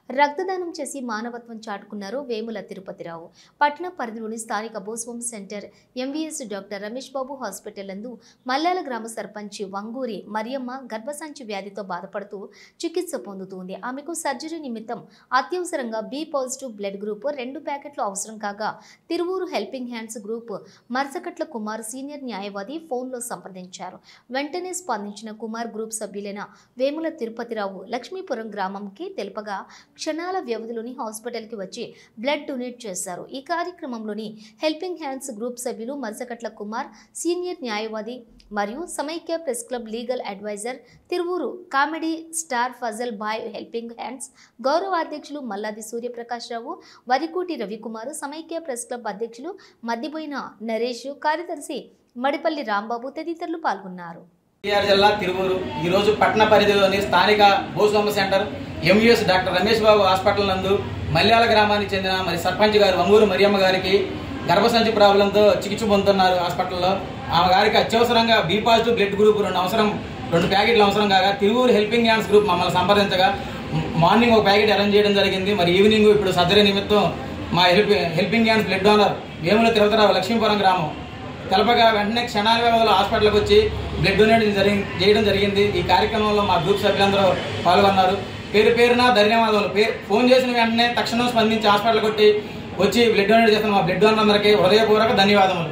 రక్తదానం చేసి మానవత్వం చాటుకున్నారు వేముల తిరుపతిరావు. పట్టణ పరిధిలోని స్థానిక బోస్వం centre MVS doctor Ramesh Babu hospital నందు మల్లాల గ్రామ సర్పంచ్ వంగూరి మరియమ్మ గర్భసంచి వ్యాధితో బాధపడుతూ చికిత్స పొందుతుంది. ఆమెకు సర్జరీ నిమిత్తం అత్యవసరంగా బి పాజిటివ్ బ్లడ్ గ్రూప్ 2 ప్యాకెట్లు అవసరం కాగా Tiruvuru helping hands group Marsakatla Kumar senior న్యాయవాది ఫోన్లో సంప్రదించారు. వెంటనే స్పందించిన కుమార్ గ్రూప్ సభ్యులైన వేముల తిరుపతిరావు లక్ష్మీపురం గ్రామంకి తెలుపగా క్షణాల వ్యవధిలోని హాస్పిటల్కి వచ్చి బ్లడ్ డొనేట్ చేశారు. ఈ కార్యక్రమంలోని హెల్పింగ్ హ్యాండ్స్ గ్రూప్ సభ్యులు మర్సకట్ల కుమార్ సీనియర్ న్యాయవాది మరియు సమైక్య press club legal advisor Tiruvuru comedy star Fazal Bhai helping hands గౌరవ అధ్యక్షులు మల్లాది సూర్యప్రకాష్ రావు, వరికోటి రవికుమార్, సమైక్య ప్రెస్ క్లబ్ అధ్యక్షులు మద్దిబోయిన నరేష్, కార్యదర్శి మడిపల్లి రాంబాబు తదితరులు పాల్గొన్నారు. జిల్లా తిరువూరు ఈరోజు పట్టణ పరిధిలోని స్థానిక బోస్వం centre MVS doctor Ramesh Babu hospital నందు మల్యాల గ్రామానికి చెందిన మరి సర్పంచ్ గారు వంగూరు మరియమ్మ గారికి గర్భసంచి ప్రాబ్లంతో చికిత్స పొందుతున్నారు. హాస్పిటల్లో ఆమె గారికి అత్యవసరంగా బి పాజిటివ్ బ్లడ్ గ్రూప్ 2 ప్యాకెట్లు అవసరం కాగా తిరువూరు హెల్పింగ్ హ్యాండ్స్ గ్రూప్ మమ్మల్ని సంప్రదించగా మార్నింగ్ ఒక ప్యాకెట్ అరేంజ్ చేయడం జరిగింది. మరి ఈవినింగ్ ఇప్పుడు సర్జరీ నిమిత్తం మా helping hands blood donor Vemula Tirupathirao Lakshmipuram గ్రామం తెలపగా వెంటనే క్షణాల వ్యవధిలో హాస్పిటల్కి వచ్చి బ్లడ్ డొనేట్ చేయడం జరిగింది. ఈ కార్యక్రమంలో మా గ్రూప్ సభ్యులందరూ పాల్గొన్నారు. పేరున ధన్యవాదాలు. ఫోన్ చేసిన వెంటనే తక్షణం స్పందించి హాస్పిటల్కి వచ్చి బ్లడ్ డొనేట్ చేస్తున్న మా బ్లడ్ డోనర్ అందరికీ హృదయపూర్వక ధన్యవాదములు.